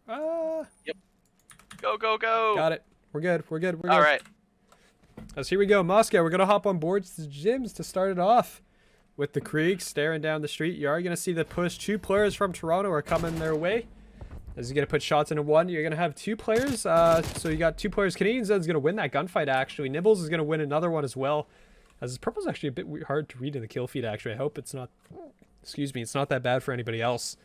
Yep. Go, go, go. Got it. We're good. We're good. We're good. All right. As here we go, Moscow. We're going to hop on board the gyms to start it off with the Krieg staring down the street. You are going to see the push. 2 players from Toronto are coming their way. As you're going to put shots into one, you're going to have 2 players. So you got 2 players. Canadian Zen's going to win that gunfight, actually. Nibbles is going to win another one as well. As his purple's actually a bit hard to read in the kill feed, actually. I hope it's not, excuse me, it's not that bad for anybody else.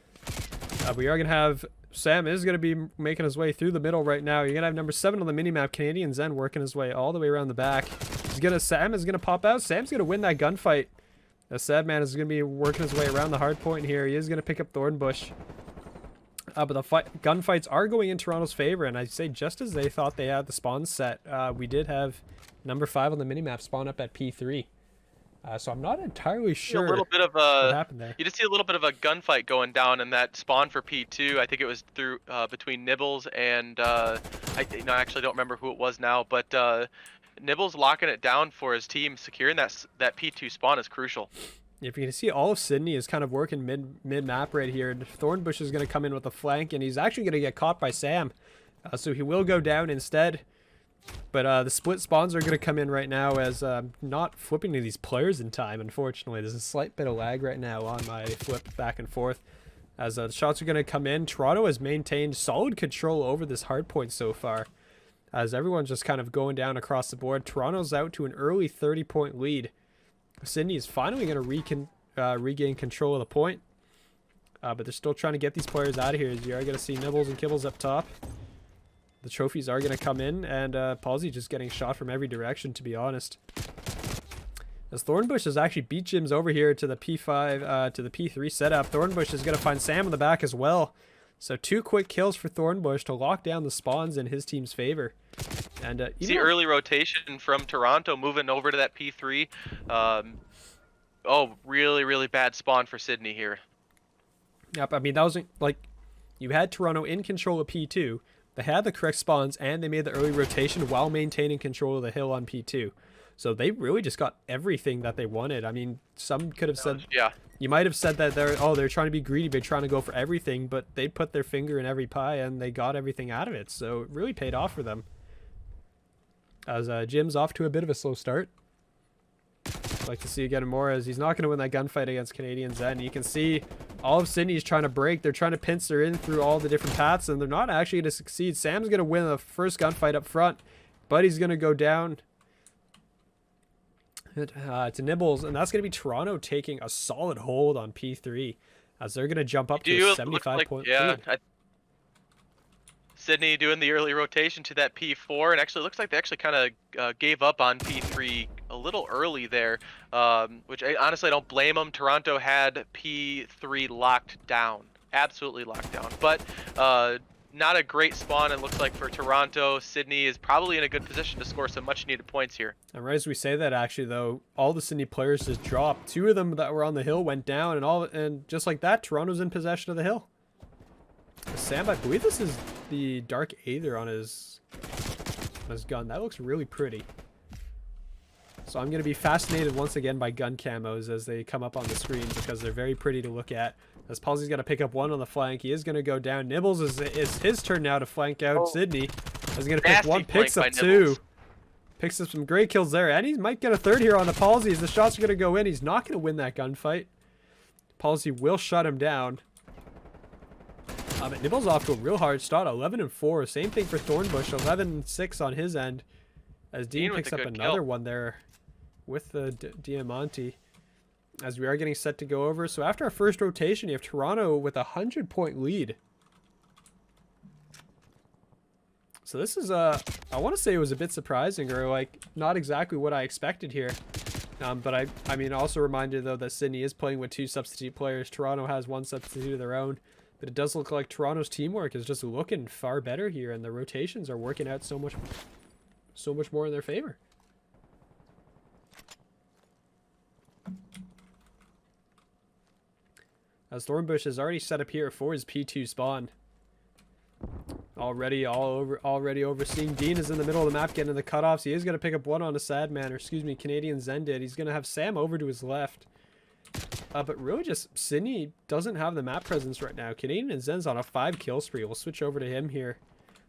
We are going to have, Sam is going to be making his way through the middle right now. You're going to have number 7 on the minimap, Canadian Zen, working his way all the way around the back. Sam is going to pop out. Sam's going to win that gunfight. The Sad Man is going to be working his way around the hard point here. He is going to pick up Thornbush. But the gunfights are going in Toronto's favor, and I say just as they thought they had the spawn set, we did have number 5 on the minimap spawn up at P3. So I'm not entirely sure a little bit of what happened there. You just see a little bit of a gunfight going down in that spawn for P2. I think it was through between Nibbles and I actually don't remember who it was now, but Nibbles locking it down for his team. Securing that P2 spawn is crucial. If you can see, all of Sydney is kind of working mid map right here. Thornbush is going to come in with a flank, and he's actually going to get caught by Sam. So he will go down instead. But the split spawns are going to come in right now, as not flipping to these players in time, unfortunately. There's a slight bit of lag right now on my flip back and forth. As the shots are going to come in, Toronto has maintained solid control over this hard point so far. As everyone's just kind of going down across the board. Toronto's out to an early 30-point lead. Sydney is finally going to regain control of the point. But they're still trying to get these players out of here. As you are going to see Nibbles and Kibbles up top. The trophies are going to come in, and Palsy just getting shot from every direction, to be honest. As Thornbush has actually beat Jims over here to the P5, to the P3 setup. Thornbush is going to find Sam in the back as well. So 2 quick kills for Thornbush to lock down the spawns in his team's favor. And see early rotation from Toronto moving over to that P3. Oh, really, really bad spawn for Sydney here. Yep, I mean, that was like, you had Toronto in control of P2. They had the correct spawns, and they made the early rotation while maintaining control of the hill on P2. So they really just got everything that they wanted. I mean, some could have said, yeah, you might have said that they're trying to be greedy, they're trying to go for everything, but they put their finger in every pie, and they got everything out of it. So it really paid off for them. As Jim's off to a bit of a slow start. I'd like to see again more, as he's not going to win that gunfight against Canadian Zen. You can see all of Sydney's trying to break. They're trying to pincer in through all the different paths, and they're not actually going to succeed. Sam's going to win the first gunfight up front, but he's going to go down to Nibbles, and that's going to be Toronto taking a solid hold on P3, as they're going to jump up to a 75-point lead. Sydney doing the early rotation to that P4, and actually looks like they actually kind of gave up on P3 a little early there, which I honestly don't blame them. Toronto had P3 locked down, absolutely locked down, but not a great spawn. It looks like for Toronto, Sydney is probably in a good position to score some much needed points here. And right as we say that, actually though, all the Sydney players just dropped. 2 of them that were on the hill went down, and just like that, Toronto's in possession of the hill. Sam, I believe this is the Dark Aether on his gun. That looks really pretty. So I'm going to be fascinated once again by gun camos as they come up on the screen, because they're very pretty to look at. As Palsy's going to pick up 1 on the flank. He is going to go down. Nibbles is his turn now to flank out Sydney. He's going to pick 1, picks up 2. Picks up some great kills there. And he might get a 3rd here on the Palsy as the shots are going to go in. He's not going to win that gunfight. Palsy will shut him down. Nibbles off to a real hard start, 11-4. Same thing for Thornbush, 11-6 on his end. As Dean picks up another one there with the Diamante. As we are getting set to go over. So after our first rotation, you have Toronto with a 100-point lead. So this is, I want to say it was a bit surprising, or like not exactly what I expected here. But I mean, also reminded though that Sydney is playing with 2 substitute players. Toronto has 1 substitute of their own. But it does look like Toronto's teamwork is just looking far better here, and the rotations are working out so much more in their favor. As Thornbush is already set up here for his P2 spawn. Already overseeing. Dean is in the middle of the map getting the cutoffs. He is going to pick up 1 on a Sad Man, or excuse me, Canadian Zen did. He's going to have Sam over to his left. But really just Sydney doesn't have the map presence right now. Canadian and Zen's on a 5 kill spree. We'll switch over to him here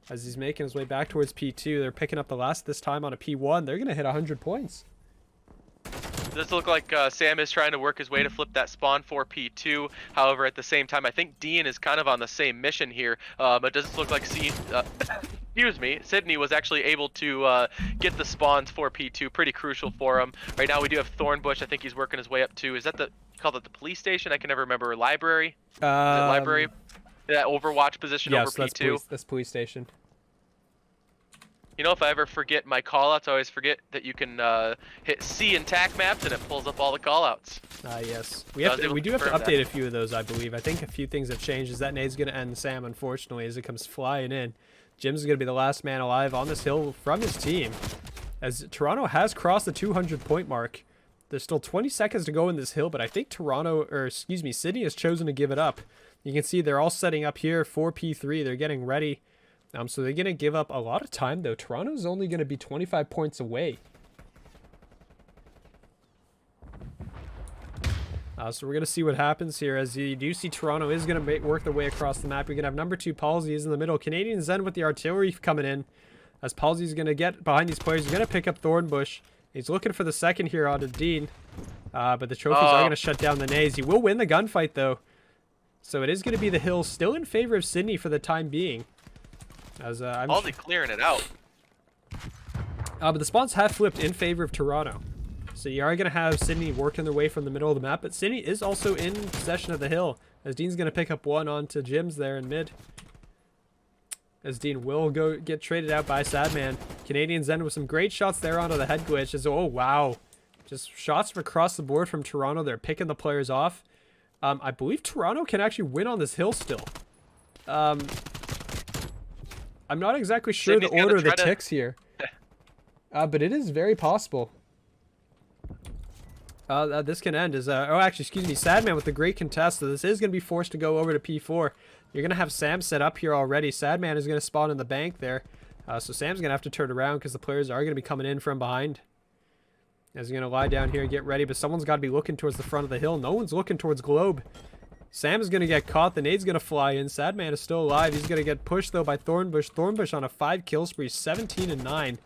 as he's making his way back towards P2. They're picking up the last this time on a P1. They're going to hit 100 points. Does look like Sam is trying to work his way to flip that spawn for P2. However, at the same time, I think Dean is kind of on the same mission here. But it doesn't look like excuse me, Sydney was actually able to get the spawns for P2. Pretty crucial for him. Right now, we do have Thornbush. I think he's working his way up to. Is that the called it the police station? I can never remember. Library. Is it library? That Overwatch position over P2. That's police station. You know, if I ever forget my callouts, I always forget that you can hit C in TAC maps and it pulls up all the callouts. Yes. We do have to update a few of those, I believe. I think a few things have changed. Is that nade's going to end Sam, unfortunately, as it comes flying in. Jim's going to be the last man alive on this hill from his team. As Toronto has crossed the 200-point mark. There's still 20 seconds to go in this hill, but I think Sydney has chosen to give it up. You can see they're all setting up here for P3. They're getting ready. So they're going to give up a lot of time, though. Toronto's only going to be 25 points away. So we're going to see what happens here. As you do see, Toronto is going to work their way across the map. You're going to have number 2 Palsy is in the middle. Canadian Zen with the artillery coming in. As Palsy's going to get behind these players, he's going to pick up Thornbush. He's looking for the second here out of Dean. But the trophies are going to shut down the nades. He will win the gunfight, though. So it is going to be the hill still in favor of Sydney for the time being. As Palsy clearing it out. But the spawns have flipped in favor of Toronto. So you are going to have Sydney working their way from the middle of the map. But Sydney is also in possession of the hill. As Dean's going to pick up one onto Jim's there in mid. As Dean will go get traded out by Sadman. Canadians end with some great shots there onto the head glitch. As, oh, wow. Just shots from across the board from Toronto. They're picking the players off. I believe Toronto can actually win on this hill still. I'm not exactly sure Sydney's the order of the ticks here. But it is very possible. This can end as... oh, actually, excuse me. Sadman with the great contest. So this is going to be forced to go over to P4. You're going to have Sam set up here already. Sadman is going to spawn in the bank there. So Sam's going to have to turn around because the players are going to be coming in from behind. As he's going to lie down here and get ready. But someone's got to be looking towards the front of the hill. No one's looking towards Globe. Sam's going to get caught. The nade's going to fly in. Sadman is still alive. He's going to get pushed, though, by Thornbush. Thornbush on a 5 kill spree, 17-9.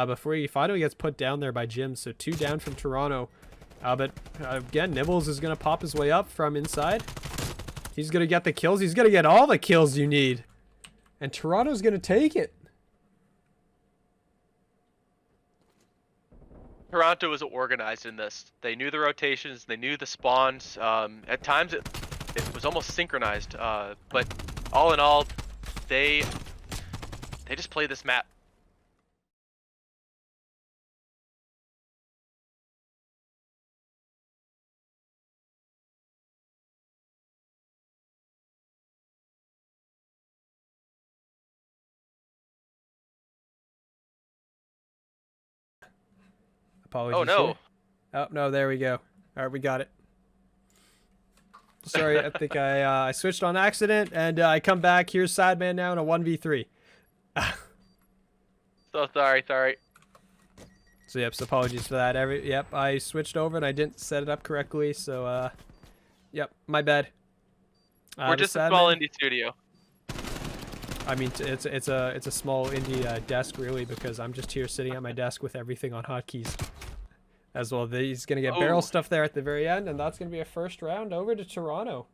Before he finally gets put down there by Jim. So 2 down from Toronto. But again, Nibbles is going to pop his way up from inside. He's going to get the kills. He's going to get all the kills you need. And Toronto's going to take it. Toronto was organized in this. They knew the rotations. They knew the spawns. At times, it was almost synchronized. But all in all, they just played this map. Apologies. Oh, no. Here. Oh, no, there we go. All right, we got it. Sorry, I think I switched on accident, and I come back. Here's Sadman now in a 1v3. So sorry. So, yep, so apologies for that. Yep, I switched over, and I didn't set it up correctly, so, yep, my bad. We're just a small indie studio. I mean, it's a small indie desk, really, because I'm just here sitting at my desk with everything on hotkeys. As well, he's going to get barrel stuff there at the very end, and that's going to be a first round over to Toronto.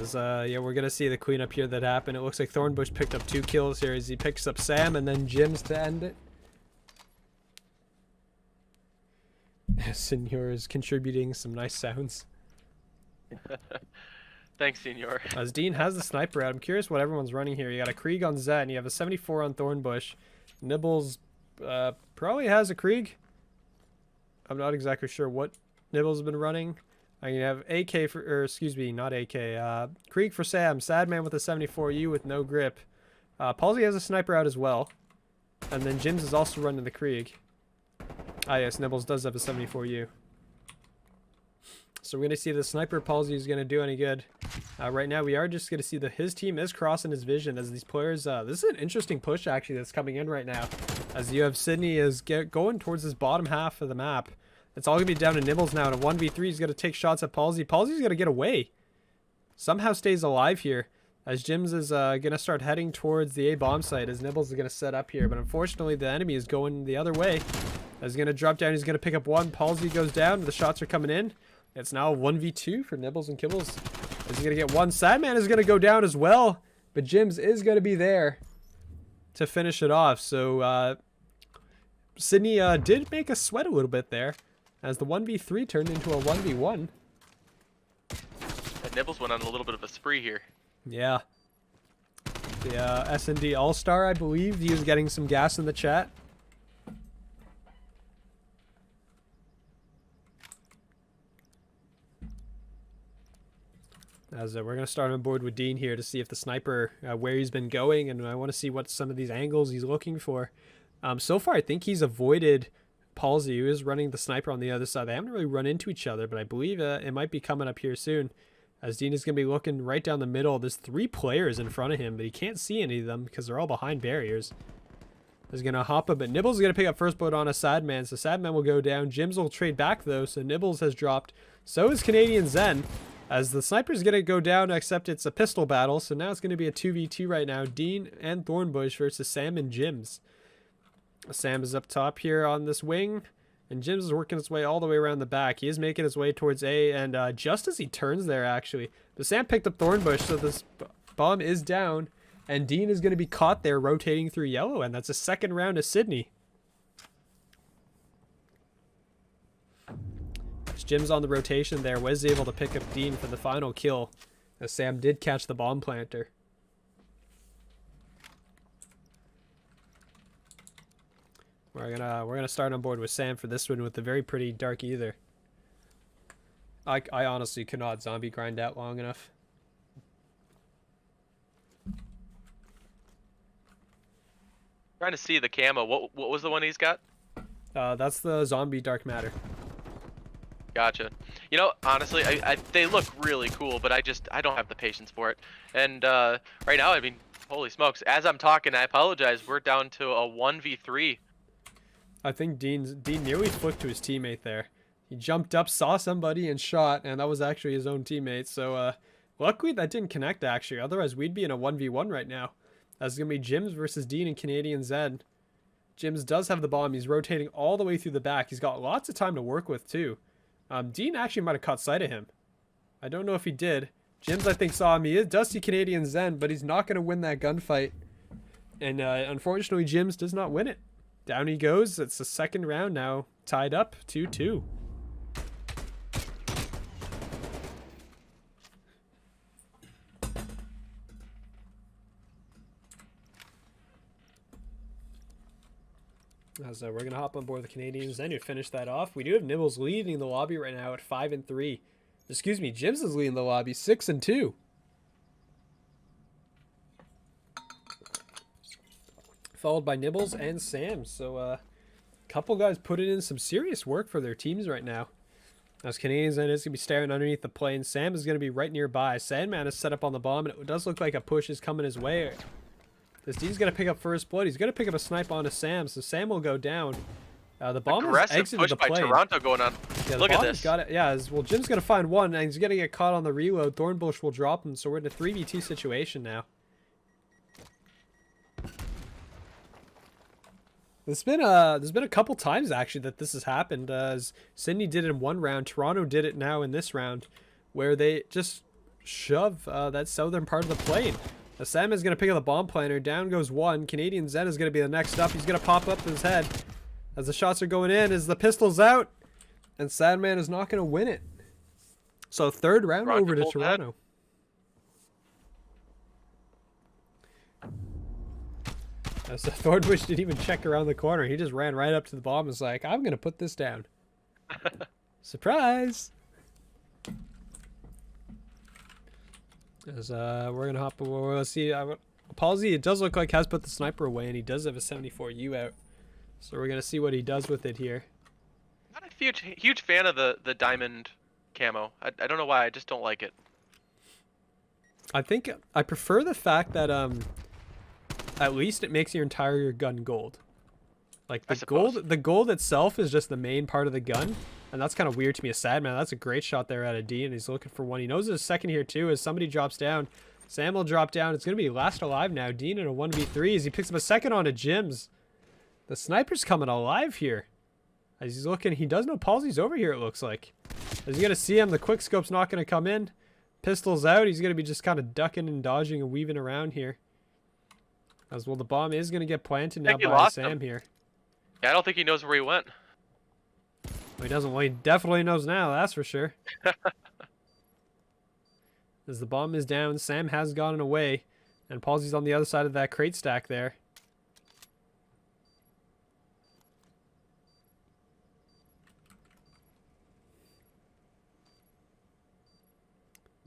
As, yeah, we're going to see the cleanup here that happened. It looks like Thornbush picked up 2 kills here as he picks up Sam and then Jim's to end it. Senor is contributing some nice sounds. Thanks, Senor. As Dean has the sniper out, I'm curious what everyone's running here. You got a Krieg on Zet, and you have a 74 on Thornbush. Nibbles probably has a Krieg. I'm not exactly sure what Nibbles has been running. I can have AK for, or excuse me, not AK. Krieg for Sam. Sadman with a 74U with no grip. Palsy has a sniper out as well. And then Jims is also running the Krieg. Ah, yes, Nibbles does have a 74U. So we're going to see if the sniper Palsy is going to do any good. Right now, we are just going to see that his team is crossing his vision as these players. This is an interesting push, actually, that's coming in right now. As you have Sydney is going towards this bottom half of the map. It's all going to be down to Nibbles now. And a 1v3, he's going to take shots at Palsy. Palsy's going to get away. Somehow stays alive here. As Jims is going to start heading towards the A bomb site. As Nibbles is going to set up here. But unfortunately, the enemy is going the other way. As he's going to drop down, he's going to pick up one. Palsy goes down. The shots are coming in. It's now a 1v2 for Nibbles and Kibbles. He's going to get one. Sadman is going to go down as well. But Jims is going to be there to finish it off. So Sydney did make us sweat a little bit there. As the 1v3 turned into a 1v1. And Nibbles went on a little bit of a spree here. Yeah. The S&D All-Star, I believe. He was getting some gas in the chat. As we're going to start on board with Dean here to see if the sniper, where he's been going, and I want to see what some of these angles he's looking for. So far, I think he's avoided Palsy, who is running the sniper on the other side. They haven't really run into each other, but I believe it might be coming up here soon. As Dean is going to be looking right down the middle. There's 3 players in front of him, but he can't see any of them because they're all behind barriers. He's going to hop up, but Nibbles is going to pick up first blood on a Sadman, so Sadman will go down. Jims will trade back, though, so Nibbles has dropped. So is Canadian Zen. As the sniper's going to go down, except it's a pistol battle. So now it's going to be a 2v2 right now. Dean and Thornbush versus Sam and Jims. Sam is up top here on this wing. And Jims is working his way all the way around the back. He is making his way towards A. And just as he turns there, actually. But Sam picked up Thornbush, so this bomb is down. And Dean is going to be caught there rotating through yellow. And that's a second round to Sydney. Jim's on the rotation there, was able to pick up Dean for the final kill, as Sam did catch the bomb planter. We're gonna start on board with Sam for this one with the very pretty Dark Ether. I honestly cannot zombie grind out long enough. Trying to see the camo. What was the one he's got? That's the zombie Dark Matter. Gotcha. You know, honestly, they look really cool, but I don't have the patience for it. And right now, I mean, holy smokes! As I'm talking, I apologize. We're down to a 1v3. I think Dean nearly flipped to his teammate there. He jumped up, saw somebody, and shot, and that was actually his own teammate. So luckily that didn't connect, actually. Otherwise, we'd be in a 1v1 right now. That's going to be Jims versus Dean and Canadian Zed. Jims does have the bomb. He's rotating all the way through the back. He's got lots of time to work with, too. Dean actually might have caught sight of him. I don't know if he did. Jims, I think, saw him. He does see Canadian Zen, but he's not going to win that gunfight. And unfortunately, Jims does not win it. Down he goes. It's the second round now. Tied up 2-2. As we're going to hop on board the Canadians then to finish that off. We do have Nibbles leading the lobby right now at 5-3. Excuse me, Jims is leading the lobby 6-2. Followed by Nibbles and Sam. So a couple guys putting in some serious work for their teams right now. As Canadians then is going to be staring underneath the plane. Sam is going to be right nearby. Sandman is set up on the bomb, and it does look like a push is coming his way. This Dean's going to pick up first blood. He's going to pick up a snipe onto Sam, so Sam will go down. The bomb has exited the plane. Push by Toronto going on. Yeah, Look at this. Got it. Yeah, well, Jim's going to find one, and he's going to get caught on the reload. Thornbush will drop him, so we're in a 3v2 situation now. There's been a couple times, actually, that this has happened. As Sydney did it in one round. Toronto did it now in this round, where they just shove that southern part of the plane. Sam is going to pick up the bomb planter. Down goes one. Canadian Zen is going to be the next up. He's going to pop up his head as the shots are going in. As the pistol's out. And Sadman is not going to win it. So third round over to Toronto. So Thornbush didn't even check around the corner. He just ran right up to the bomb and was like, I'm going to put this down. Surprise! As we're gonna hop over. Let's see. Palsy, it does look like has put the sniper away, and he does have a 74U out. So we're gonna see what he does with it here. Not a huge fan of the diamond camo. I don't know why. I just don't like it. I think I prefer the fact that at least it makes your entire gun gold. Like the gold itself is just the main part of the gun, and that's kind of weird to me. A sad man. That's a great shot there out of D, and he's looking for one. He knows there's a second here too. As somebody drops down, Sam will drop down. It's gonna be last alive now. Dean in a 1v3 as he picks up a second on a Jims. The sniper's coming alive here. As he's looking, he does know Palsy's over here. It looks like. As you're gonna see him, the quick scope's not gonna come in. Pistol's out. He's gonna be just kind of ducking and dodging and weaving around here. As well, the bomb is gonna get planted now by Sam here. Yeah, I don't think he knows where he went. Well, he doesn't. Well, he definitely knows now. That's for sure. As the bomb is down, Sam has gotten away, and Palsy's on the other side of that crate stack there.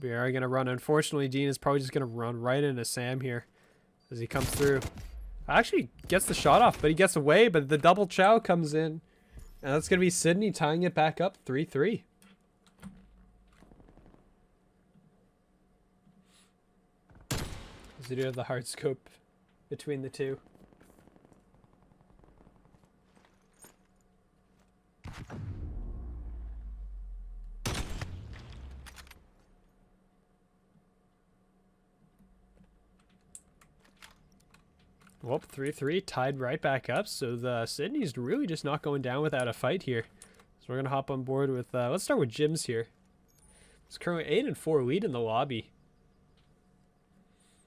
We are going to run. Unfortunately, Dean is probably just going to run right into Sam here as he comes through. Actually gets the shot off, but he gets away, but the double chow comes in. And that's going to be Sydney tying it back up 3-3. They do have the hard scope between the two. Well, 3-3, tied right back up. So the Sydney's really just not going down without a fight here. So we're going to hop on board with, let's start with Jims here. It's currently 8-4 lead in the lobby.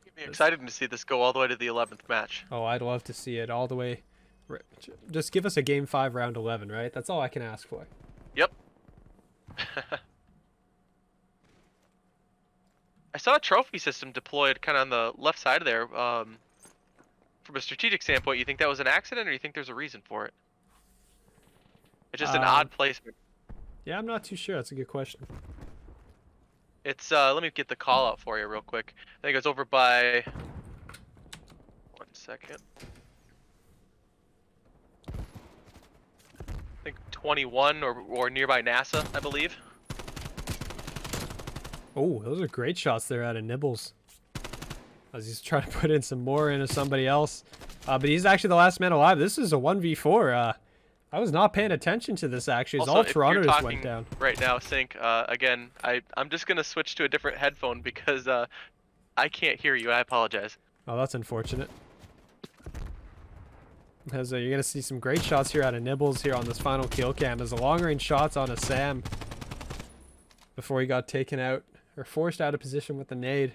You'd be excited to see this go all the way to the 11th match. Oh, I'd love to see it all the way. Just give us a game 5 round 11, right? That's all I can ask for. Yep. I saw a trophy system deployed kind of on the left side of there. From a strategic standpoint, you think that was an accident, or you think there's a reason for it? It's just an odd placement. Yeah, I'm not too sure. That's a good question. It's let me get the call out for you real quick. I think it's over by 1 second. I think 21 or nearby NASA, I believe. Oh, those are great shots there out of Nibbles. As he's trying to put in some more into somebody else. But he's actually the last man alive. This is a 1v4. I was not paying attention to this, actually. As all Toronto just went down. Right now, Sync, again, I'm just going to switch to a different headphone because I can't hear you. I apologize. Oh, that's unfortunate. As you're going to see some great shots here out of Nibbles here on this final kill cam. There's a long-range shots on a Sam before he got taken out or forced out of position with the nade.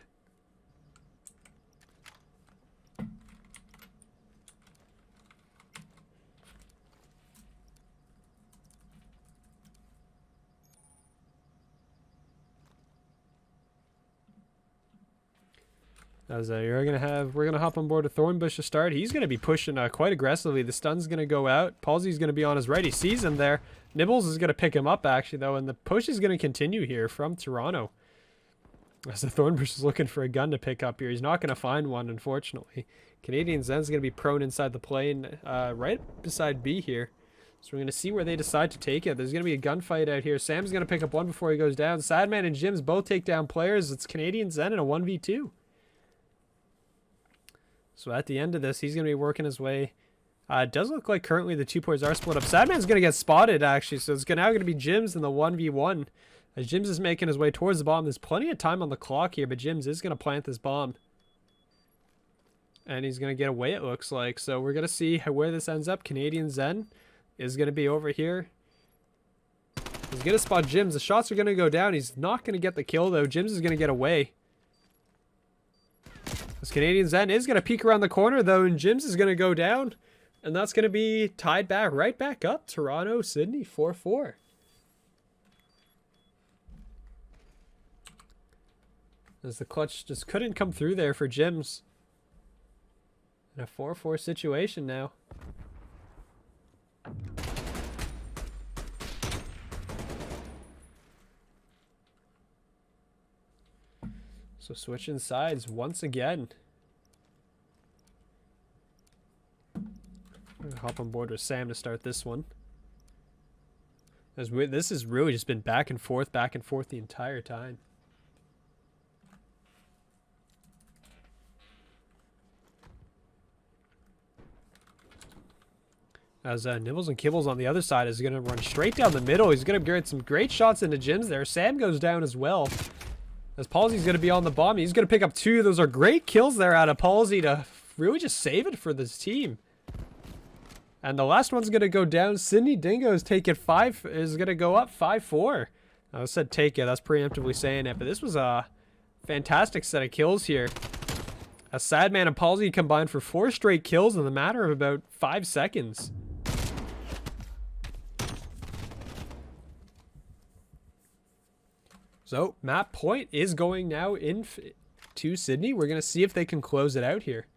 As we're gonna hop on board a Thornbush to start. He's gonna be pushing quite aggressively. The stun's gonna go out. Palsy's gonna be on his right. He sees him there. Nibbles is gonna pick him up actually though, and the push is gonna continue here from Toronto. As the Thornbush is looking for a gun to pick up here, he's not gonna find one unfortunately. Canadian Zen's gonna be prone inside the plane, right beside B here. So we're gonna see where they decide to take it. There's gonna be a gunfight out here. Sam's gonna pick up one before he goes down. Sadman and Jims both take down players. It's Canadian Zen in a 1v2. So at the end of this, he's going to be working his way. It does look like currently the 2 players are split up. Sadman's going to get spotted, actually. So it's now going to be Jims in the 1v1. As Jims is making his way towards the bomb. There's plenty of time on the clock here, but Jims is going to plant this bomb. And he's going to get away, it looks like. So we're going to see where this ends up. Canadian Zen is going to be over here. He's going to spot Jims. The shots are going to go down. He's not going to get the kill, though. Jims is going to get away. This Canadian Zen is going to peek around the corner, though, and Jims is going to go down. And that's going to be tied back, right back up. Toronto, Sydney, 4-4. As the clutch just couldn't come through there for Jims. In a 4-4 situation now. So switching sides once again. I'm going to hop on board with Sam to start this one. This has really just been back and forth the entire time. As Nibbles and Kibbles on the other side is going to run straight down the middle. He's going to get some great shots into Jims there. Sam goes down as well. As Palsy's going to be on the bomb. He's going to pick up 2. Those are great kills there out of Palsy to really just save it for this team. And the last one's going to go down. Sydney Dingoes take it 5. Is going to go up 5-4. I said take it. That's preemptively saying it. But this was a fantastic set of kills here. As Sadman and Palsy combined for 4 straight kills in the matter of about 5 seconds. So, map point is going now to Sydney. We're going to see if they can close it out here.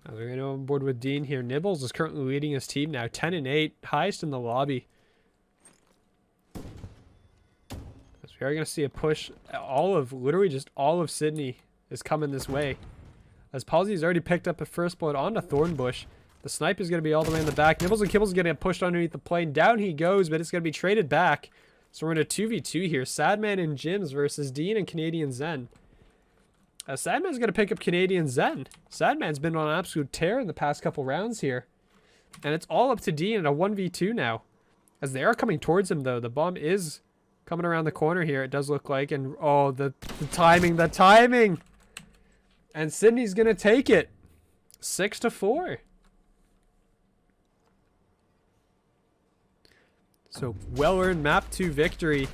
As we're going to on board with Dean here. Nibbles is currently leading his team now. 10-8, highest in the lobby. As we are going to see a push. Literally just all of Sydney is coming this way. As Palsy's already picked up a first blood onto Thornbush. The snipe is going to be all the way in the back. Nibbles and Kibbles getting pushed underneath the plane. Down he goes, but it's going to be traded back. So we're in a 2v2 here. Sadman and Jims versus Dean and Canadian Zen. Sadman's going to pick up Canadian Zen. Sadman's been on an absolute tear in the past couple rounds here. And it's all up to Dean in a 1v2 now. As they are coming towards him, though. The bomb is coming around the corner here, it does look like. And, oh, the timing, the timing! And Sydney's going to take it. 6-4. So, well-earned map 2 victory.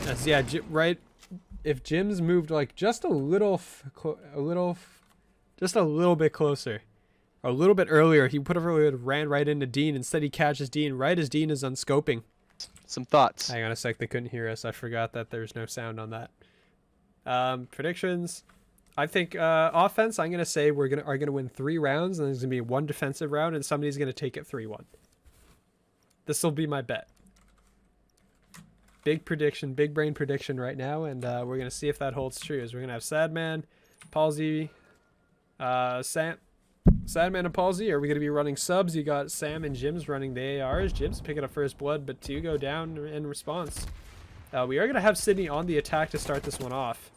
As, yeah, right, if Jim's moved, like, just a little bit closer. Or a little bit earlier, he would have ran right into Dean. Instead, he catches Dean right as Dean is unscoping. Some thoughts. Hang on a sec, they couldn't hear us. I forgot that there's no sound on that. Predictions. I think offense, I'm going to say are going to win 3 rounds, and there's going to be 1 defensive round, and somebody's going to take it 3-1. This will be my bet. Big prediction, big brain prediction right now, and we're going to see if that holds true. As we're going to have Sadman, Palsy, Sadman and Palsy. Are we going to be running subs? You got Sam and Jims running the ARs. Jims picking up first blood, but 2 go down in response. We are going to have Sydney on the attack to start this one off.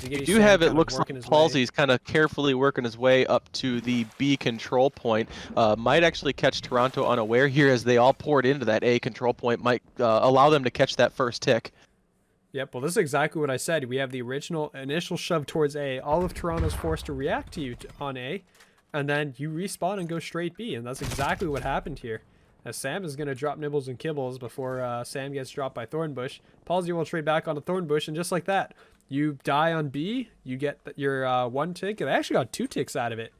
You do have it looks like Palsy's kind of carefully working his way up to the B control point. Might actually catch Toronto unaware here as they all poured into that A control point. Might allow them to catch that first tick. Yep, well, this is exactly what I said. We have the initial shove towards A. All of Toronto's forced to react to you on A, and then you respawn and go straight B, and that's exactly what happened here. As Sam is going to drop Nibbles and Kibbles before Sam gets dropped by Thornbush. Palsy will trade back onto Thornbush, and just like that, you die on B, you get your 1 tick, and I actually got 2 ticks out of it.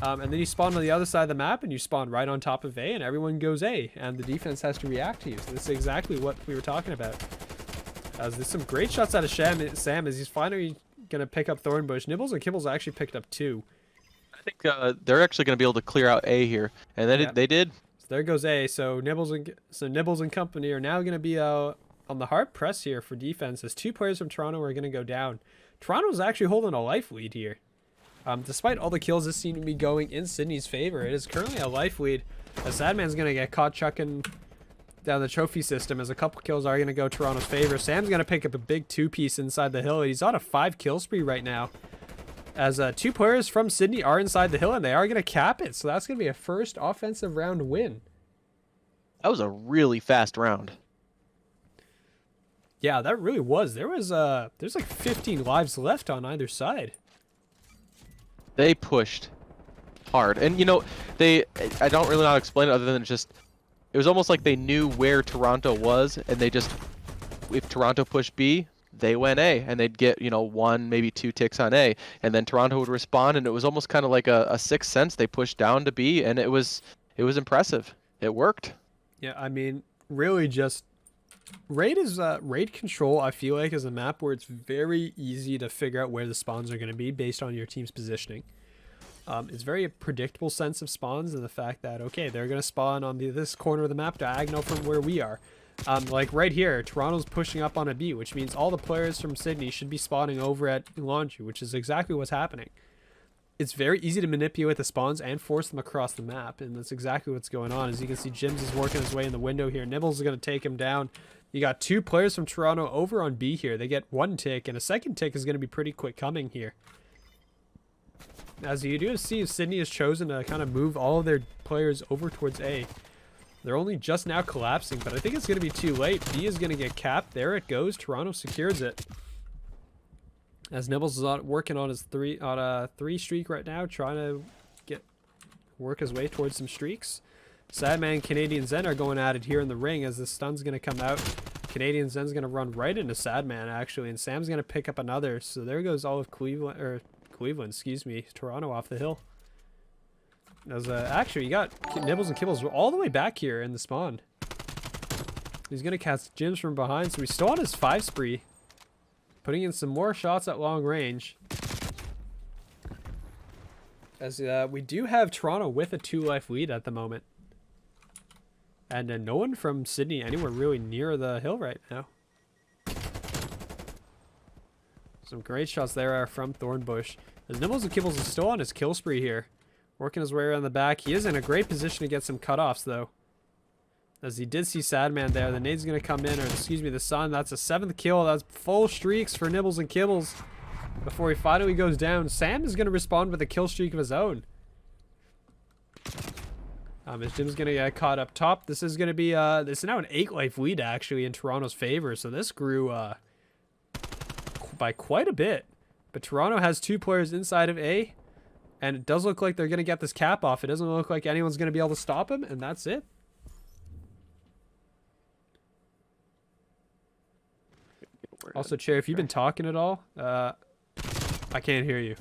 And then you spawn on the other side of the map, and you spawn right on top of A, and everyone goes A, and the defense has to react to you. So this is exactly what we were talking about. There's some great shots out of Sam as he's finally going to pick up Thornbush. Nibbles and Kibbles actually picked up 2. I think they're actually going to be able to clear out A here, and they did. So there goes A. So Nibbles and company are now going to be on the hard press here for defense, as 2 players from Toronto are going to go down. Toronto's actually holding a life lead here. Despite all the kills that seem to be going in Sydney's favor, it is currently a life lead. As Sadman's going to get caught chucking down the trophy system, as a couple kills are going to go Toronto's favor. Sam's going to pick up a big 2-piece inside the hill. He's on a 5-kill spree right now. As 2 players from Sydney are inside the hill, and they are going to cap it. So that's going to be a first offensive round win. That was a really fast round. Yeah, that really was. There's like 15 lives left on either side. They pushed hard. And, you know, I don't really know how to explain it other than just, it was almost like they knew where Toronto was, and they just, if Toronto pushed B, they went A, and they'd get, 1, maybe 2 ticks on A, and then Toronto would respond, and it was almost kind of like a 6th sense. They pushed down to B, and it was impressive. It worked. Yeah, I mean, really just raid control, I feel like, is a map where it's very easy to figure out where the spawns are going to be based on your team's positioning. It's very a predictable sense of spawns, and the fact that, okay, they're going to spawn on this corner of the map diagonal from where we are. Like right here, Toronto's pushing up on a B, which means all the players from Sydney should be spawning over at Laundry, which is exactly what's happening. It's very easy to manipulate the spawns and force them across the map, and that's exactly what's going on. As you can see, Jims is working his way in the window here. Nibbles is going to take him down. You got 2 players from Toronto over on B here. They get 1 tick, and a second tick is going to be pretty quick coming here. As you do see, Sydney has chosen to kind of move all of their players over towards A. They're only just now collapsing, but I think it's going to be too late. B is going to get capped. There it goes. Toronto secures it. As Nibbles is working on his 3 streak right now, trying to work his way towards some streaks. Sadman and Canadian Zen are going at it here in the ring as the stun's going to come out. Canadian Zen's going to run right into Sadman, actually, and Sam's going to pick up another. So there goes all of Cleveland, excuse me, Toronto off the hill. As actually, you got Nibbles and Kibbles all the way back here in the spawn. He's going to cast Jims from behind, so he's still on his 5 spree. Putting in some more shots at long range. As we do have Toronto with a 2-life lead at the moment. And no one from Sydney anywhere really near the hill right now. Some great shots there are from Thornbush. As Nibbles and Kibbles is still on his kill spree here. Working his way around the back. He is in a great position to get some cutoffs though. As he did see Sadman there. The nade's going to come in, or excuse me, the sun. That's a 7th kill. That's full streaks for Nibbles and Kibbles. Before he finally goes down. Sam is going to respond with a kill streak of his own. As Jim's going to get caught up top. This is going to be, this is now an 8-life lead actually in Toronto's favor. So this grew by quite a bit. But Toronto has 2 players inside of A. And it does look like they're going to get this cap off. It doesn't look like anyone's going to be able to stop him. And that's it. Also, Chair, if you've been talking at all, I can't hear you.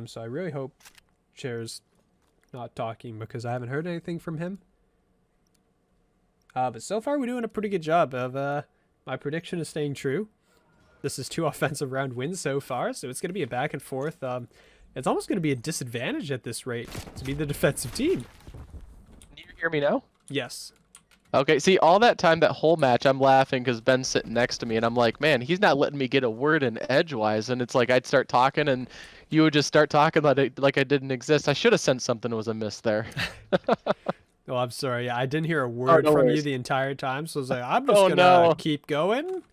So I really hope Chair's not talking because I haven't heard anything from him. But so far we're doing a pretty good job of my prediction is staying true. This is 2 offensive round wins so far, so it's going to be a back and forth. It's almost going to be a disadvantage at this rate to be the defensive team. Can you hear me now? Yes. Okay, see, all that time, that whole match, I'm laughing because Ben's sitting next to me, and I'm like, man, he's not letting me get a word in edgewise. And it's like I'd start talking, and you would just start talking like I didn't exist. I should have sensed something was amiss there. Oh, I'm sorry. I didn't hear a word no from worries. you the entire time, so I was like, I'm just going to keep going.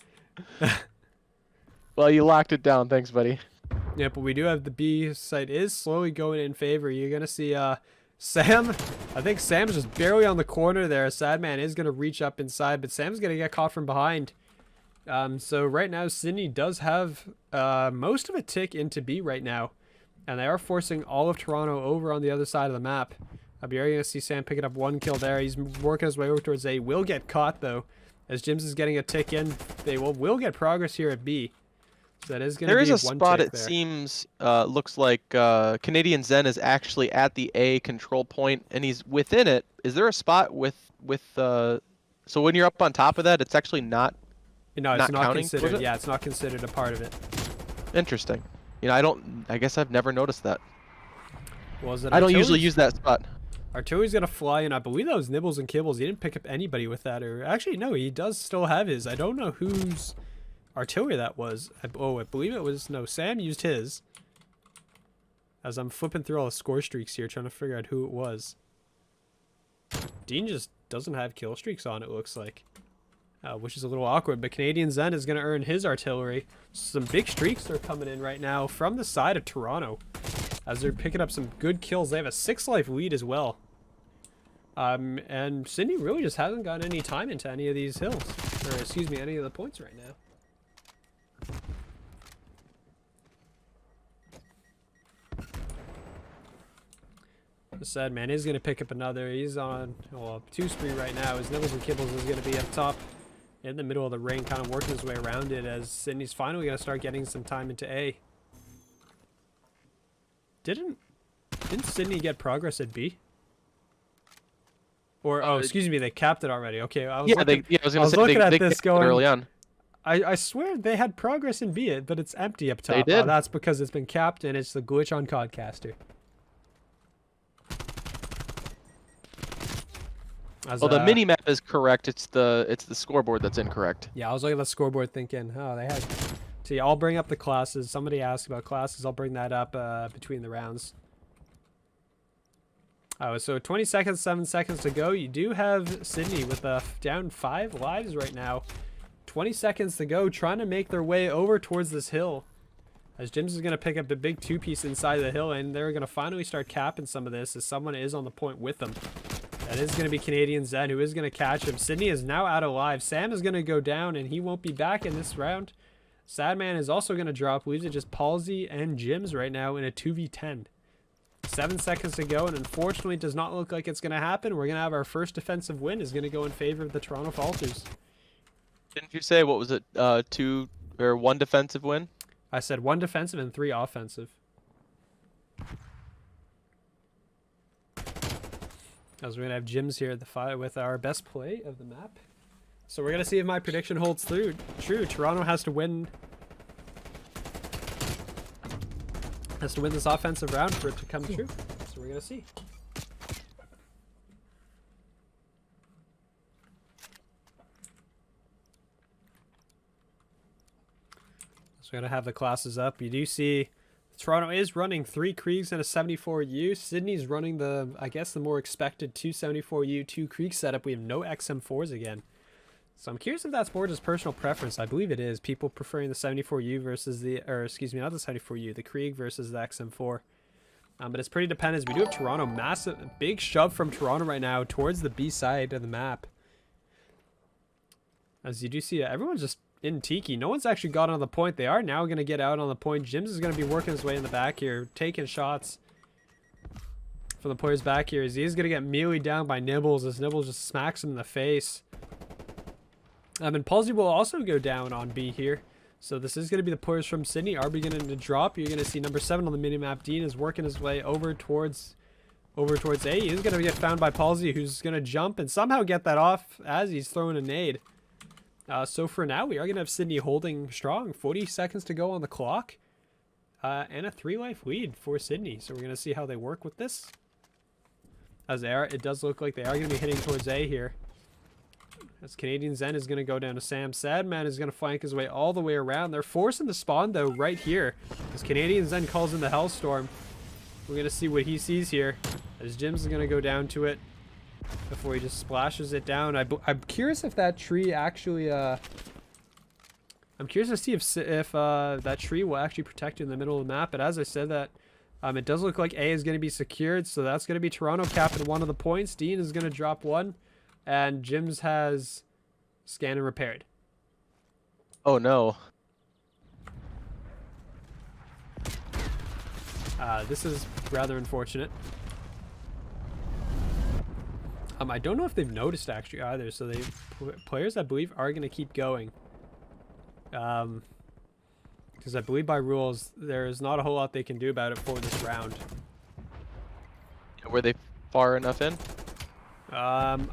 Well, you locked it down. Thanks, buddy. Yeah, but we do have the B site is slowly going in favor. You're going to see Sam. I think Sam's just barely on the corner there. Sadman is going to reach up inside, but Sam's going to get caught from behind. So right now, Sydney does have most of a tick into B right now. And they are forcing all of Toronto over on the other side of the map. I'll be going to see Sam picking up 1 kill there. He's working his way over towards A. Will get caught, though. As Jims is getting a tick in, they will get progress here at B. So that is going to be There is a 1 spot, tick it there. seems, looks like Canadian Zen is actually at the A control point, and he's within it. Is there a spot with so when you're up on top of that, it's actually not No, it's not counting considered. towards it? Yeah, it's not considered a part of it. Interesting. You know, I guess I've never noticed that. Was it? I don't usually use that spot. Artillery's gonna fly in. I believe that was Nibbles and Kibbles. He didn't pick up anybody with that, or actually no, he does still have his. I don't know whose artillery that was. I believe it was Sam used his. As I'm flipping through all the score streaks here, trying to figure out who it was. Dean just doesn't have kill streaks on. It looks like, which is a little awkward. But Canadian Zen is gonna earn his artillery. Some big streaks are coming in right now from the side of Toronto, as they're picking up some good kills. They have a 6-life lead as well. And Sydney really just hasn't got any time into any of these hills. Or, excuse me, any of the points right now. The sad man is going to pick up another. He's on 2 spree right now. His Nibbles and Kibbles is going to be up top in the middle of the ring, kind of working his way around it as Sydney's finally going to start getting some time into A. Didn't Sydney get progress at B? Or excuse me, they capped it already. Okay, I was looking, I was going to say looking at they this going early on. I swear they had progress in B, but it's empty up top. They did. That's because it's been capped and it's the glitch on Codcaster. Well, the mini map is correct. It's the scoreboard that's incorrect. Yeah, I was looking at the scoreboard thinking, oh, they had So yeah, I'll bring up the classes. Somebody asked about classes. I'll bring that up between the rounds. Oh, so 20 seconds, 7 seconds to go. You do have Sydney with down 5 lives right now. 20 seconds to go, trying to make their way over towards this hill. As Jims is going to pick up a big 2-piece inside the hill, and they're going to finally start capping some of this as someone is on the point with them. That is going to be Canadian Zen, who is going to catch him. Sydney is now out of lives. Sam is going to go down, and he won't be back in this round. Sadman is also going to drop. Leaves it just Palsy and Jims right now in a 2v10. 7 seconds to go, and unfortunately it does not look like it's going to happen. We're going to have our first defensive win is going to go in favor of the Toronto Falters. Didn't you say, what was it, 2 or 1 defensive win? I said 1 defensive and 3 offensive. As we're going to have Jims here at the fight with our best play of the map. So we're going to see if my prediction holds true. Toronto has to win this offensive round for it to come true. So we're going to see. So we're going to have the classes up. You do see Toronto is running 3 Kriegs and a 74U. Sydney's running the, I guess, the more expected 274U, 2 Krieg setup. We have no XM4s again. So I'm curious if that's more just personal preference. I believe it is. People preferring the 74U versus the, or excuse me, not the 74U, the Krieg versus the XM4. But it's pretty dependent. We do have Toronto, massive, big shove from Toronto right now towards the B side of the map. As you do see, everyone's just in Tiki. No one's actually got on the point. They are now going to get out on the point. Jims is going to be working his way in the back here, taking shots from the players back here. As he is going to get melee down by Nibbles as Nibbles just smacks him in the face. And Palsy will also go down on B here. So this is going to be the players from Sydney are beginning to drop. You're going to see number 7 on the minimap. Dean is working his way over towards A. He's going to get found by Palsy, who's going to jump and somehow get that off as he's throwing a nade. So for now, we are going to have Sydney holding strong. 40 seconds to go on the clock. And a 3-life lead for Sydney. So we're going to see how they work with this. As they are, it does look like they are going to be hitting towards A here. As Canadian Zen is going to go down to Sam. Sadman is going to flank his way all the way around. They're forcing the spawn, though, right here. As Canadian Zen calls in the Hellstorm. We're going to see what he sees here. As Jims is going to go down to it before he just splashes it down. I'm curious if that tree actually... I'm curious to see if that tree will actually protect you in the middle of the map. But as I said that, it does look like A is going to be secured. So that's going to be Toronto capping 1 of the points. Dean is going to drop 1. And Jims has scanned and repaired. Oh no. This is rather unfortunate. I don't know if they've noticed actually either. So players, I believe, are going to keep going. Because I believe by rules, there is not a whole lot they can do about it for this round. Were they far enough in? I'm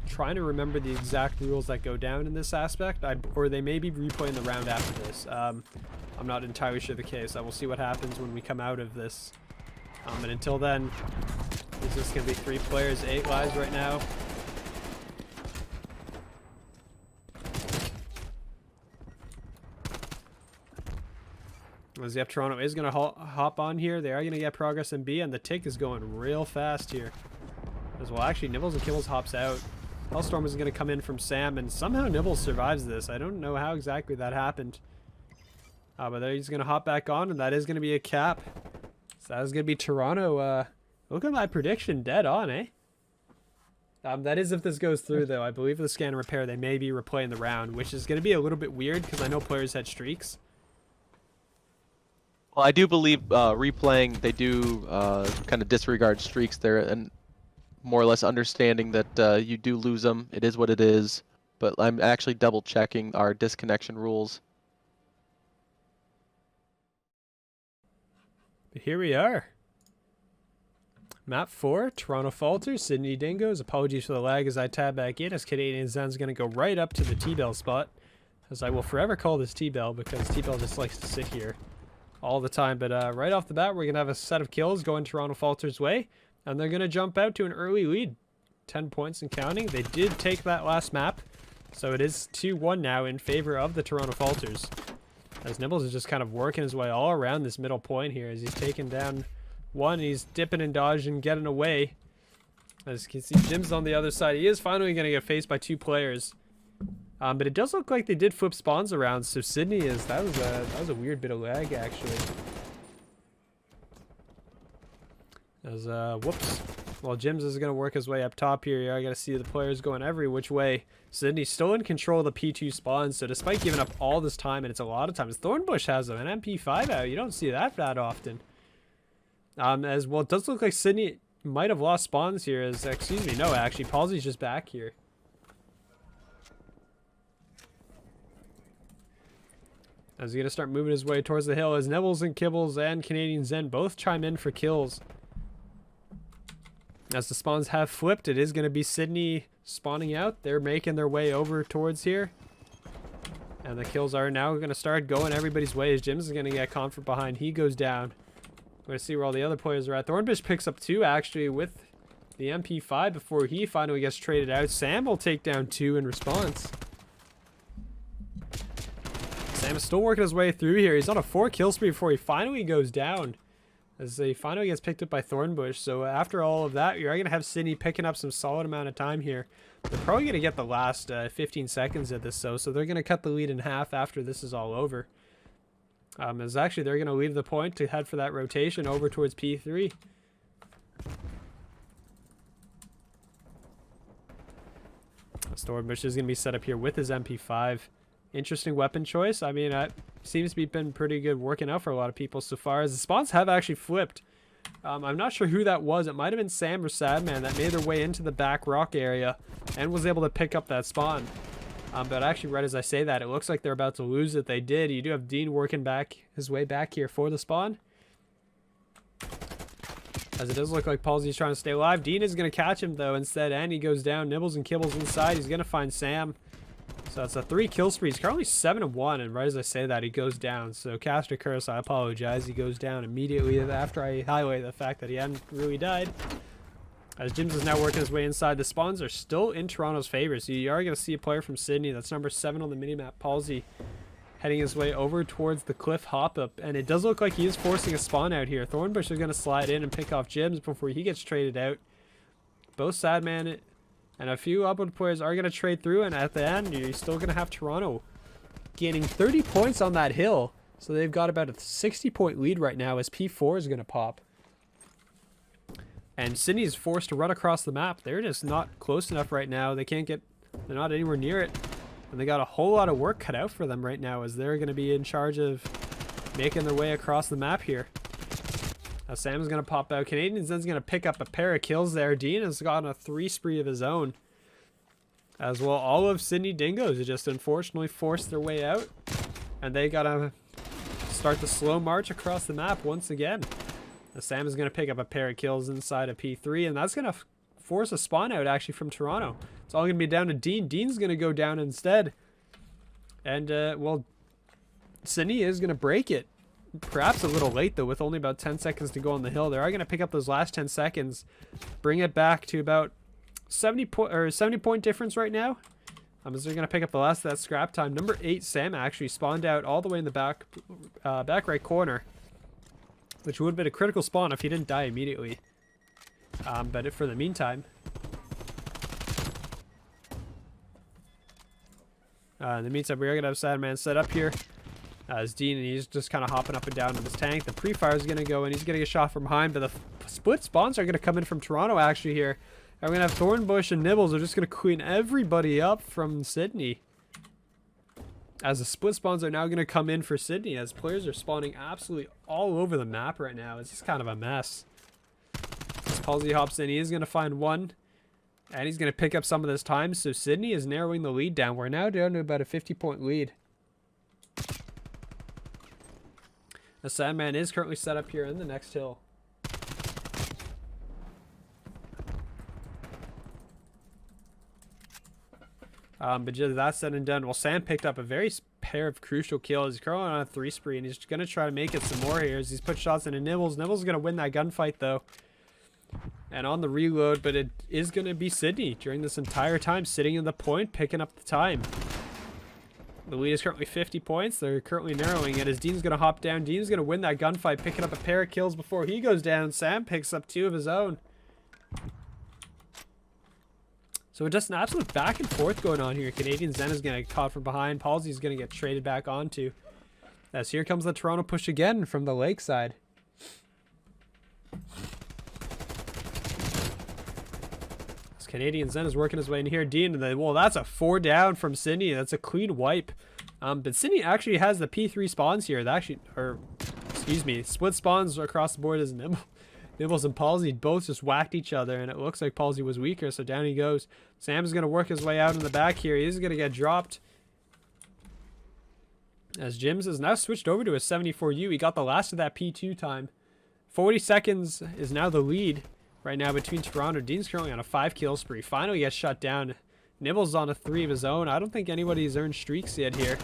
trying to remember the exact rules that go down in this aspect, or they may be replaying the round after this. I'm not entirely sure the case. I will see what happens when we come out of this. And until then, this is going to be 3 players, 8 lives right now. As the Toronto is going to hop on here. They are going to get progress in B, and the tick is going real fast here. As well, actually, Nibbles and Kibbles hops out. Hellstorm is going to come in from Sam, and somehow Nibbles survives this. I don't know how exactly that happened. But there he's going to hop back on, and that is going to be a cap. So that is going to be Toronto. Look at my prediction, dead on, eh? That is if this goes through, though. I believe the scan and repair, they may be replaying the round, which is going to be a little bit weird, because I know players had streaks. Well, I do believe replaying, they do kind of disregard streaks there, and more or less understanding that you do lose them. It is what it is. But I'm actually double checking our disconnection rules. But here we are. Map 4, Toronto Falters, Sydney Dingoes. Apologies for the lag as I tab back in, as Canadian Zen's going to go right up to the T-Bell spot. As I will forever call this T-Bell, because T-Bell just likes to sit here all the time. But right off the bat, we're going to have a set of kills going Toronto Falters' way. And they're going to jump out to an early lead. 10 points and counting. They did take that last map. So it is 2-1 now in favor of the Toronto Falters. As Nibbles is just kind of working his way all around this middle point here as he's taking down one. He's dipping and dodging, getting away. As you can see, Jim's on the other side. He is finally going to get faced by 2 players. But it does look like they did flip spawns around, so Sydney is... That was a weird bit of lag, actually. As, whoops. Well, Jims is going to work his way up top here. I got to see the players going every which way. Sydney's still in control of the P2 spawn, so despite giving up all this time, and it's a lot of times, Thornbush has an MP5 out. You don't see that often. As well, it does look like Sydney might have lost spawns here. As, excuse me, no, actually, Palsy's just back here. As he's going to start moving his way towards the hill, as Nibbles and Kibbles and Canadian Zen both chime in for kills. As the spawns have flipped, it is going to be Sydney spawning out. They're making their way over towards here. And the kills are now going to start going everybody's way as Jims is going to get caught from behind. He goes down. We're going to see where all the other players are at. Thornbush picks up 2 actually with the MP5 before he finally gets traded out. Sam will take down 2 in response. Sam is still working his way through here. He's on a 4 kill spree before he finally goes down. As he finally gets picked up by Thornbush. So after all of that, you're going to have Sydney picking up some solid amount of time here. They're probably going to get the last 15 seconds of this, so they're going to cut the lead in half after this is all over. As actually they're going to leave the point to head for that rotation over towards P3. Thornbush is going to be set up here with his MP5. Interesting weapon choice. I mean, it seems to be been pretty good working out for a lot of people so far. As the spawns have actually flipped. I'm not sure who that was. It might have been Sam or Sadman that made their way into the back rock area and was able to pick up that spawn. But actually, right as I say that, it looks like they're about to lose it. They did. You do have Dean working back his way back here for the spawn. As it does look like Palsy's trying to stay alive. Dean is going to catch him, though, instead, and he goes down. Nibbles and Kibbles inside. He's going to find Sam. So it's a 3 kill spree. He's currently 7-1, and right as I say that, he goes down. So Caster Curse, I apologize. He goes down immediately after I highlight the fact that he hadn't really died. As Jims is now working his way inside, the spawns are still in Toronto's favor. So you are going to see a player from Sydney. That's number 7 on the minimap, Palsy, heading his way over towards the cliff hop-up. And it does look like he is forcing a spawn out here. Thornbush is going to slide in and pick off Jims before he gets traded out. Both Sadman and a few upward players are going to trade through, and at the end, you're still going to have Toronto gaining 30 points on that hill. So they've got about a 60-point lead right now as P4 is going to pop. And Sydney is forced to run across the map. They're just not close enough right now. They're not anywhere near it. And they got a whole lot of work cut out for them right now as they're going to be in charge of making their way across the map here. Sam's going to pop out. Canadian Zen's going to pick up a pair of kills there. Dean has gotten a 3 spree of his own. As well, all of Sydney Dingoes have just unfortunately forced their way out. And they got to start the slow march across the map once again. Sam is going to pick up a pair of kills inside of P3. And that's going to force a spawn out actually from Toronto. It's all going to be down to Dean. Dean's going to go down instead. And, well, Sydney is going to break it. Perhaps a little late, though, with only about 10 seconds to go on the hill. They are going to pick up those last 10 seconds, bring it back to about 70 point difference right now. As they're going to pick up the last of that scrap time. Number 8, Sam, actually spawned out all the way in the back right corner, which would have been a critical spawn if he didn't die immediately. But for the meantime, we are going to have Sadman set up here. As Dean, and he's just kind of hopping up and down in his tank. The pre-fire is going to go in. He's going to get shot from behind, but the split spawns are going to come in from Toronto actually here. And we're going to have Thornbush and Nibbles are just going to clean everybody up from Sydney. As the split spawns are now going to come in for Sydney, as players are spawning absolutely all over the map right now. It's just kind of a mess. As Palsy hops in, he is going to find one. And he's going to pick up some of this time. So Sydney is narrowing the lead down. We're now down to about a 50-point lead. The Sandman is currently set up here in the next hill. But just that said and done, well, Sam picked up a very pair of crucial kills. He's currently on a 3 spree, and he's going to try to make it some more here as he's put shots into Nibbles. Nibbles is going to win that gunfight, though. And on the reload, but it is going to be Sydney during this entire time, sitting in the point, picking up the time. The lead is currently 50 points. They're currently narrowing it as Dean's going to hop down. Dean's going to win that gunfight, picking up a pair of kills before he goes down. Sam picks up 2 of his own. So just an absolute back and forth going on here. Canadian Zen is going to get caught from behind. Palsy's going to get traded back onto. As here comes the Toronto push again from the lakeside. As Canadian Zen is working his way in here. Dean, well, that's a 4 down from Sydney. That's a clean wipe. But Sydney actually has the P3 spawns here. Excuse me, split spawns across the board as Nibbles and Palsy both just whacked each other, and it looks like Palsy was weaker, so down he goes. Sam's going to work his way out in the back here. He's going to get dropped. As Jims has now switched over to a 74U. He got the last of that P2 time. 40 seconds is now the lead right now between Toronto. Dean's currently on a 5-kill spree. Finally gets shut down. Nibbles on a 3 of his own. I don't think anybody's earned streaks yet here.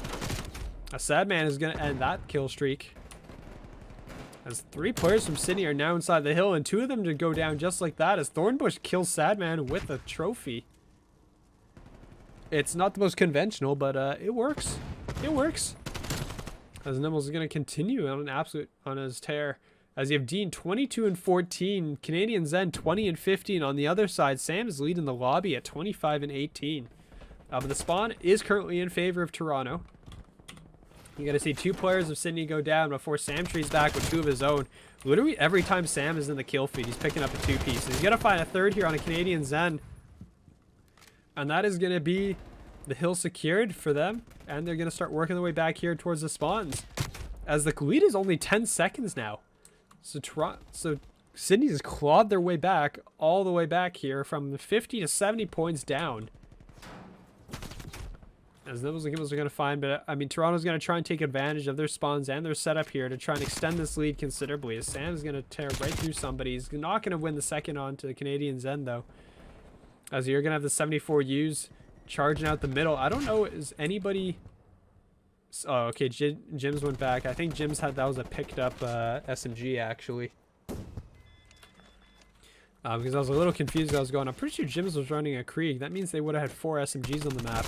A Sad Man is going to end that kill streak. As 3 players from Sydney are now inside the hill, and 2 of them to go down just like that as Thornbush kills Sadman with a trophy. It's not the most conventional, but it works. It works. As Nibbles is going to continue on his tear. As you have Dean 22 and 14, Canadian Zen 20 and 15 on the other side. Sam is leading the lobby at 25 and 18. But the spawn is currently in favor of Toronto. You got to see 2 players of Sydney go down before Sam trees back with 2 of his own. Literally every time Sam is in the kill feed, he's picking up a 2-piece. He's going to find a 3rd here on a Canadian Zen. And that is going to be the hill secured for them. And they're going to start working their way back here towards the spawns. As the lead is only 10 seconds now. So Sydney has clawed their way back, all the way back here from 50 to 70 points down. As Nibbles and Gibbles are going to find, but I mean, Toronto's going to try and take advantage of their spawns and their setup here to try and extend this lead considerably. As Sam's going to tear right through somebody. He's not going to win the second on to the Canadian Zen, though. As you're going to have the 74Us charging out the middle. I don't know, is anybody... Oh, okay, Jims went back. I think Jims had, that was a picked up SMG, actually. Because I was a little confused as I was going. I'm pretty sure Jims was running a Krieg. That means they would have had 4 SMGs on the map.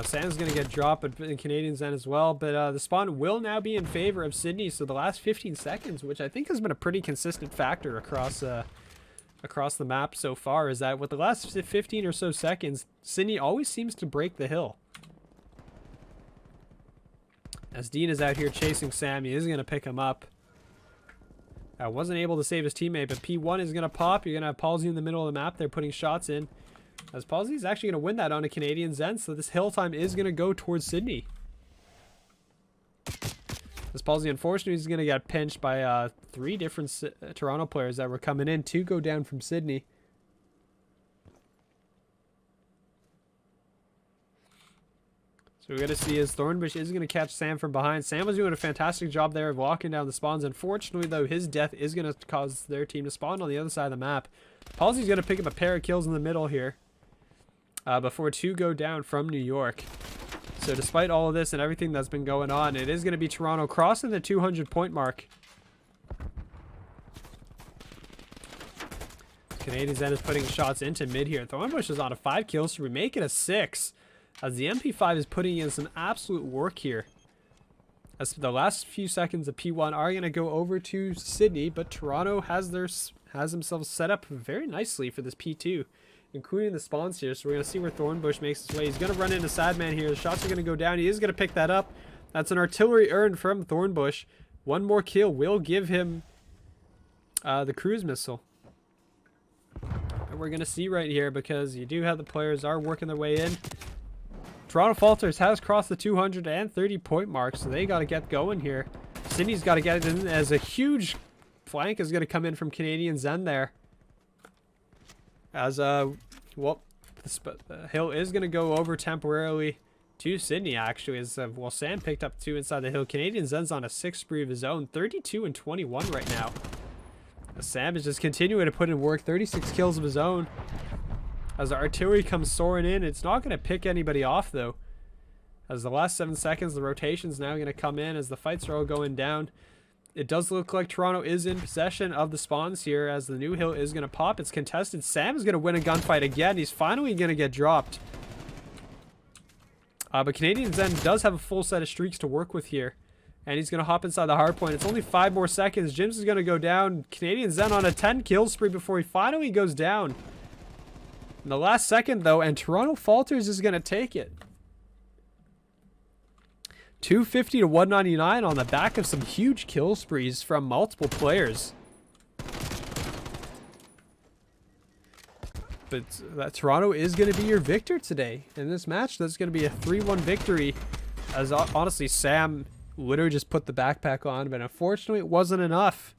Sam's going to get dropped, but the Canadians then as well. But the spawn will now be in favor of Sydney. So the last 15 seconds, which I think has been a pretty consistent factor across the map so far, is that with the last 15 or so seconds, Sydney always seems to break the hill. As Dean is out here chasing Sam, he is going to pick him up. Wasn't able to save his teammate, but P1 is going to pop. You're going to have Palsy in the middle of the map. They're putting shots in. As Palsy is actually going to win that on a Canadian Zen, so this hill time is going to go towards Sydney. As Palsy, unfortunately, is going to get pinched by 3 different Toronto players that were coming in to go down from Sydney. So we're going to see as Thornbush is going to catch Sam from behind. Sam was doing a fantastic job there of walking down the spawns. Unfortunately, though, his death is going to cause their team to spawn on the other side of the map. Palsy's going to pick up a pair of kills in the middle here before 2 go down from New York. So despite all of this and everything that's been going on, it is going to be Toronto crossing the 200-point mark. Canadians then is putting shots into mid here. Thornbush is on a 5 kills, so we make it a 6. As the MP5 is putting in some absolute work here. As the last few seconds of P1 are going to go over to Sydney, but Toronto has themselves set up very nicely for this P2, including the spawns here. So we're going to see where Thornbush makes his way. He's going to run into Sadman here. The shots are going to go down. He is going to pick that up. That's an artillery earned from Thornbush. 1 more kill will give him the cruise missile. And we're going to see right here, because you do have the players are working their way in. Toronto Falters has crossed the 230-point mark, so they got to get going here. Sydney's got to get it in as a huge flank is going to come in from Canadian Zen there. As, well, the hill is going to go over temporarily to Sydney, actually. As, well, Sam picked up 2 inside the hill. Canadian Zen's on a 6 spree of his own. 32 and 21 right now. As Sam is just continuing to put in work. 36 kills of his own. As the artillery comes soaring in, it's not going to pick anybody off, though. As the last 7 seconds, the rotation's now going to come in as the fights are all going down. It does look like Toronto is in possession of the spawns here as the new hill is going to pop. It's contested. Sam is going to win a gunfight again. He's finally going to get dropped. But Canadian Zen does have a full set of streaks to work with here. And he's going to hop inside the hard point. It's only 5 more seconds. Jims is going to go down. Canadian Zen on a 10 kill spree before he finally goes down. In the last second, though, and Toronto Falters is going to take it. 250 to 199 on the back of some huge kill sprees from multiple players. But that Toronto is going to be your victor today. In this match, that's going to be a 3-1 victory. As honestly, Sam literally just put the backpack on, but unfortunately it wasn't enough.